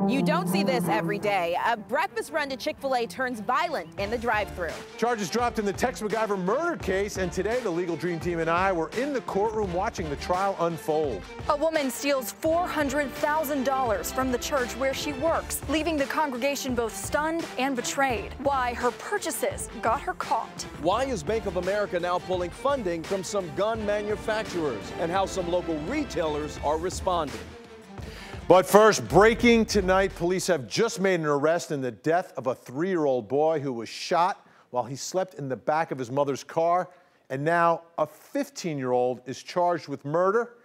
You don't see this every day. A breakfast run to Chick-fil-A turns violent in the drive-thru. Charges dropped in the Tex MacGyver murder case, and today the Legal Dream Team and I were in the courtroom watching the trial unfold. A woman steals $400,000 from the church where she works, leaving the congregation both stunned and betrayed. Why her purchases got her caught. Why is Bank of America now pulling funding from some gun manufacturers, and how some local retailers are responding? But first, breaking tonight, police have just made an arrest in the death of a 3-year-old boy who was shot while he slept in the back of his mother's car. And now a 15-year-old is charged with murder.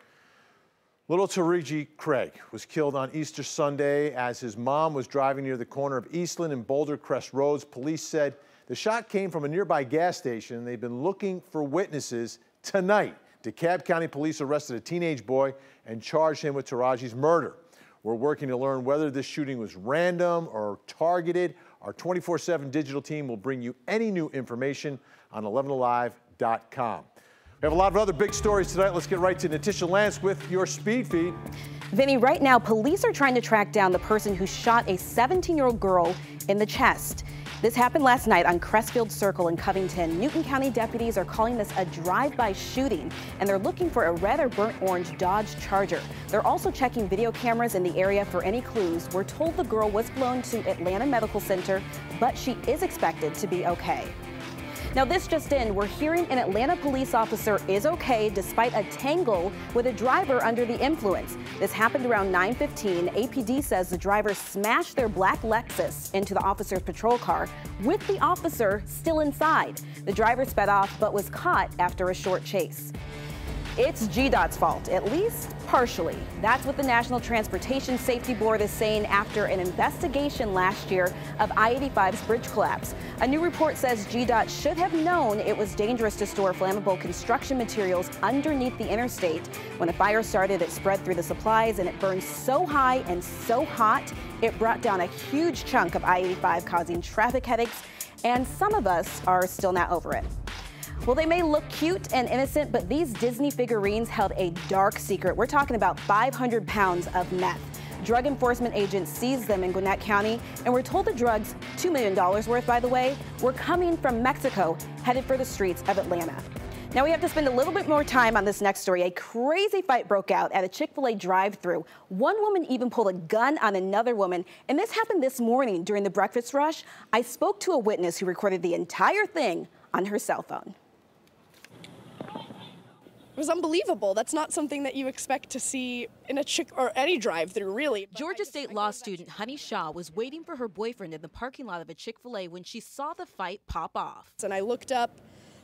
Little Tariji Craig was killed on Easter Sunday as his mom was driving near the corner of Eastland and Boulder Crest Roads. Police said the shot came from a nearby gas station, and they've been looking for witnesses. Tonight, DeKalb County Police arrested a teenage boy and charged him with Taraji's murder. We're working to learn whether this shooting was random or targeted. Our 24/7 digital team will bring you any new information on 11alive.com. We have a lot of other big stories tonight. Let's get right to Natisha Lance with your speed feed. Vinny, right now, police are trying to track down the person who shot a 17-year-old girl in the chest. This happened last night on Crestfield Circle in Covington. Newton County deputies are calling this a drive-by shooting, and they're looking for a red or burnt orange Dodge Charger. They're also checking video cameras in the area for any clues. We're told the girl was flown to Atlanta Medical Center, but she is expected to be okay. Now, this just in, we're hearing an Atlanta police officer is okay despite a tangle with a driver under the influence. This happened around 9:15. APD says the driver smashed their black Lexus into the officer's patrol car with the officer still inside. The driver sped off but was caught after a short chase. It's GDOT's fault, at least partially. That's what the National Transportation Safety Board is saying after an investigation last year of I-85's bridge collapse. A new report says GDOT should have known it was dangerous to store flammable construction materials underneath the interstate. When the fire started, it spread through the supplies, and it burned so high and so hot, it brought down a huge chunk of I-85, causing traffic headaches, and some of us are still not over it. Well, they may look cute and innocent, but these Disney figurines held a dark secret. We're talking about 500 pounds of meth. Drug enforcement agents seized them in Gwinnett County, and we're told the drugs, $2 million worth, by the way, were coming from Mexico, headed for the streets of Atlanta. Now we have to spend a little bit more time on this next story. A crazy fight broke out at a Chick-fil-A drive-thru. One woman even pulled a gun on another woman, and this happened this morning during the breakfast rush. I spoke to a witness who recorded the entire thing on her cell phone. It was unbelievable. That's not something that you expect to see in a or any drive-through, really. Georgia State law student Honey Shaw was waiting for her boyfriend in the parking lot of a Chick-fil-A when she saw the fight pop off. And I looked up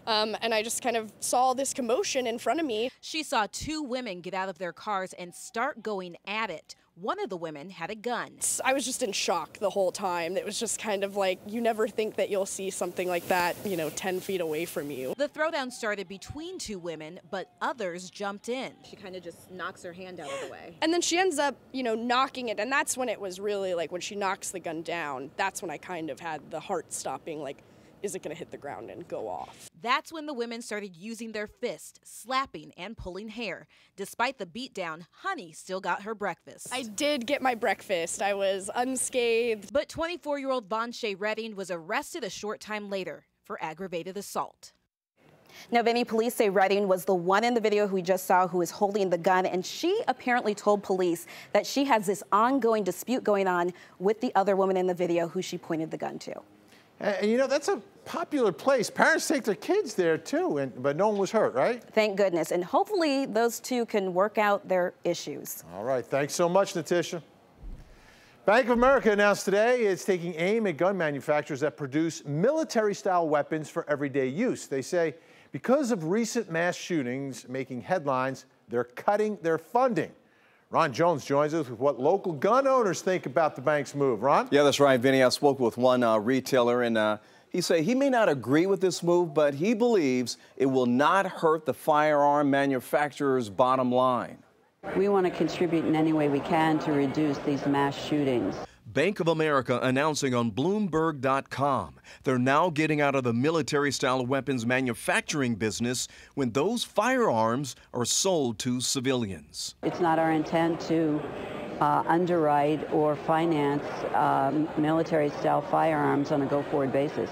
and I just kind of saw this commotion in front of me. She saw two women get out of their cars and start going at it. One of the women had a gun. I was just in shock the whole time. It was just kind of like, you never think that you'll see something like that, 10 feet away from you. The throwdown started between two women, but others jumped in. She kind of just knocks her hand out of the way. And then she ends up, knocking it. And that's when it was really like, when she knocks the gun down, that's when I kind of had the heart stopping, like, is it going to hit the ground and go off? That's when the women started using their fists, slapping and pulling hair. Despite the beatdown, Honey still got her breakfast. I did get my breakfast. I was unscathed. But 24-year-old Vonshay Redding was arrested a short time later for aggravated assault. Now, Vinny, police say Redding was the one in the video who we just saw who was holding the gun, and she apparently told police that she has this ongoing dispute going on with the other woman in the video who she pointed the gun to. And that's a popular place. Parents take their kids there too, but no one was hurt, right? Thank goodness. And hopefully those two can work out their issues. All right. Thanks so much, Natisha. Bank of America announced today it's taking aim at gun manufacturers that produce military-style weapons for everyday use. They say because of recent mass shootings making headlines, they're cutting their funding. Ron Jones joins us with what local gun owners think about the bank's move. Ron? Yeah, that's right, Vinny. I spoke with one retailer, and he said he may not agree with this move, but he believes it will not hurt the firearm manufacturer's bottom line. We want to contribute in any way we can to reduce these mass shootings. Bank of America announcing on Bloomberg.com they're now getting out of the military-style weapons manufacturing business when those firearms are sold to civilians. It's not our intent to underwrite or finance military-style firearms on a go-forward basis.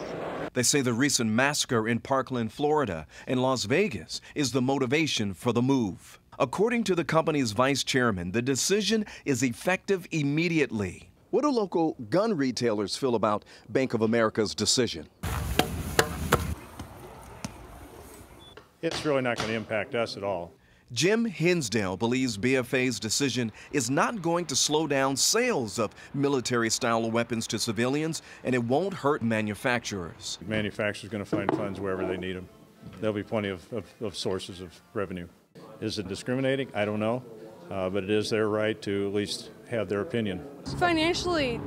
They say the recent massacre in Parkland, Florida, and Las Vegas is the motivation for the move. According to the company's vice chairman, the decision is effective immediately. What do local gun retailers feel about Bank of America's decision? It's really not going to impact us at all. Jim Hinsdale believes BFA's decision is not going to slow down sales of military-style weapons to civilians, and it won't hurt manufacturers. Manufacturers are going to find funds wherever they need them. There'll be plenty of sources of revenue. Is it discriminating? I don't know, but it is their right to at least have their opinion. Financially,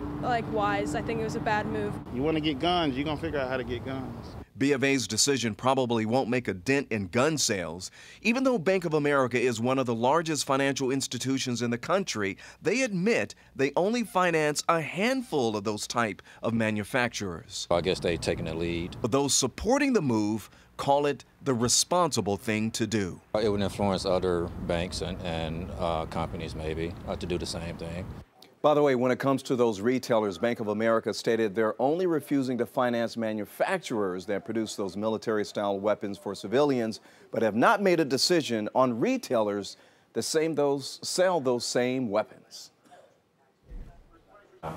wise, I think it was a bad move. You want to get guns, you're going to figure out how to get guns. B of A's decision probably won't make a dent in gun sales. Even though Bank of America is one of the largest financial institutions in the country, they admit they only finance a handful of those type of manufacturers. I guess they've taken the lead. But those supporting the move call it the responsible thing to do. It would influence other banks and companies maybe to do the same thing. By the way, when it comes to those retailers, Bank of America stated they're only refusing to finance manufacturers that produce those military-style weapons for civilians, but have not made a decision on retailers that sell those same weapons.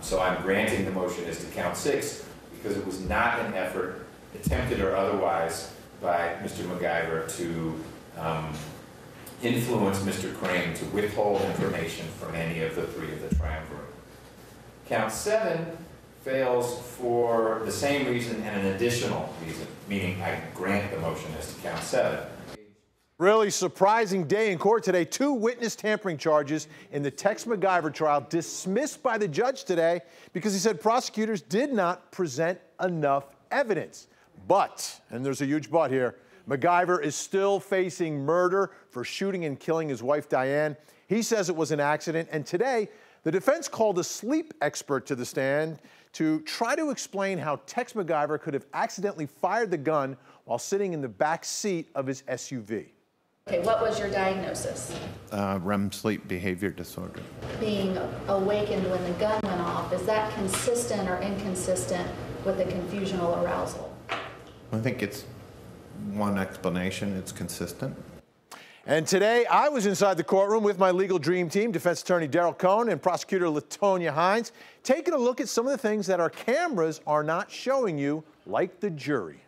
So I'm granting the motion as to count 6 because it was not an effort, attempted or otherwise, by Mr. MacGyver to influence Mr. Crane to withhold information from any of the 3 of the triumvirate. Count 7 fails for the same reason and an additional reason, meaning I grant the motion as to count 7. Really surprising day in court today. 2 witness tampering charges in the Tex MacGyver trial dismissed by the judge today because he said prosecutors did not present enough evidence. But, and there's a huge but here, MacGyver is still facing murder for shooting and killing his wife, Diane. He says it was an accident, and today, the defense called a sleep expert to the stand to try to explain how Tex MacGyver could have accidentally fired the gun while sitting in the back seat of his SUV. Okay, what was your diagnosis? REM sleep behavior disorder. Being awakened when the gun went off, is that consistent or inconsistent with the confusional arousal? I think it's one explanation. It's consistent. And today, I was inside the courtroom with my legal dream team, defense attorney Daryl Cohn and prosecutor LaTonya Hines, taking a look at some of the things that our cameras are not showing you, like the jury.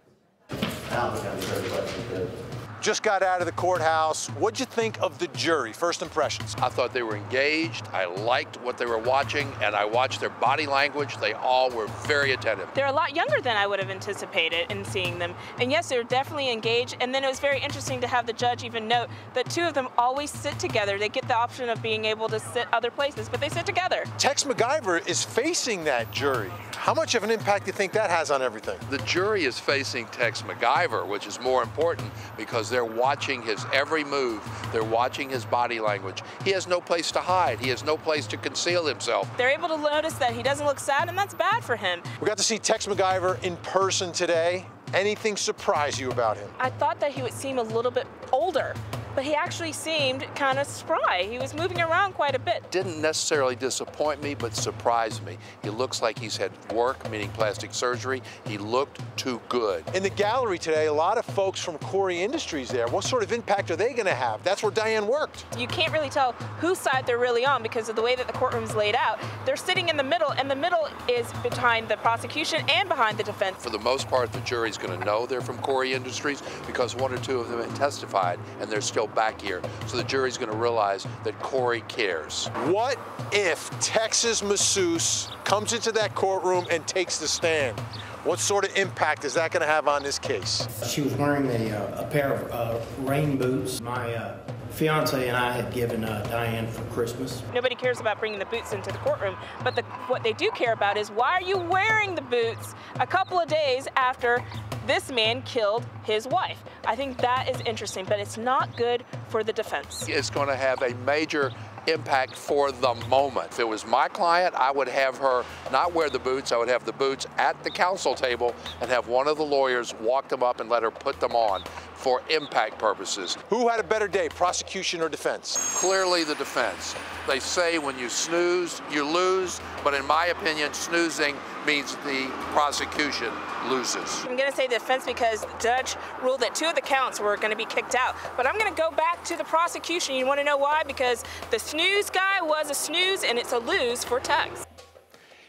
Just got out of the courthouse. What'd you think of the jury? First impressions. I thought they were engaged. I liked what they were watching, and I watched their body language. They all were very attentive. They're a lot younger than I would have anticipated in seeing them. And yes, they're definitely engaged. And then it was very interesting to have the judge even note that 2 of them always sit together. They get the option of being able to sit other places, but they sit together. Tex MacGyver is facing that jury. How much of an impact do you think that has on everything? The jury is facing Tex MacGyver, which is more important because they're watching his every move. They're watching his body language. He has no place to hide. He has no place to conceal himself. They're able to notice that he doesn't look sad, and that's bad for him. We got to see Tex MacGyver in person today. Anything surprise you about him? I thought that he would seem a little bit older, but he actually seemed kind of spry. He was moving around quite a bit. Didn't necessarily disappoint me, but surprised me. He looks like he's had work, meaning plastic surgery. He looked too good. In the gallery today, a lot of folks from Corey Industries there. What sort of impact are they going to have? That's where Diane worked. You can't really tell whose side they're really on because of the way that the courtroom's laid out. They're sitting in the middle, and the middle is behind the prosecution and behind the defense. For the most part, the jury's going to know they're from Corey Industries because 1 or 2 of them have testified, and they're still back here. So the jury's going to realize that Corey cares. What if Tex's masseuse comes into that courtroom and takes the stand? What sort of impact is that going to have on this case? She was wearing a pair of rain boots. My fiance and I had given Diane for Christmas. Nobody cares about bringing the boots into the courtroom, but what they do care about is why are you wearing the boots a couple of days after this man killed his wife? I think that is interesting, but it's not good for the defense. It's going to have a major impact for the moment. If it was my client, I would have her not wear the boots. I would have the boots at the counsel table and have one of the lawyers walk them up and let her put them on. for impact purposes. Who had a better day, prosecution or defense? Clearly the defense. They say when you snooze, you lose, but in my opinion, snoozing means the prosecution loses. I'm going to say defense because the judge ruled that 2 of the counts were going to be kicked out. But I'm going to go back to the prosecution. You want to know why? Because the snooze guy was a snooze, and it's a lose for Tex.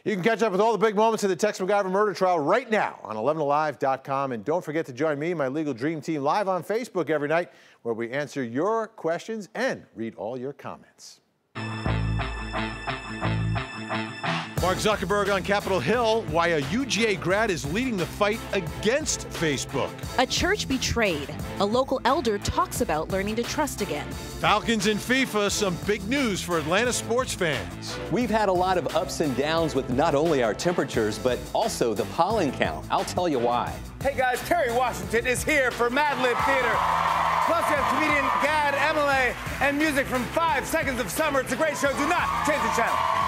You can catch up with all the big moments of the Tex McIver murder trial right now on 11alive.com. And don't forget to join me and my legal dream team live on Facebook every night, where we answer your questions and read all your comments. Mark Zuckerberg on Capitol Hill, why a UGA grad is leading the fight against Facebook. A church betrayed. A local elder talks about learning to trust again. Falcons and FIFA, some big news for Atlanta sports fans. We've had a lot of ups and downs with not only our temperatures, but also the pollen count. I'll tell you why. Hey guys, Terry Washington is here for Mad Lib Theater. Plus we have comedian Gad Elmaleh and music from 5 Seconds of Summer. It's a great show. Do not change the channel.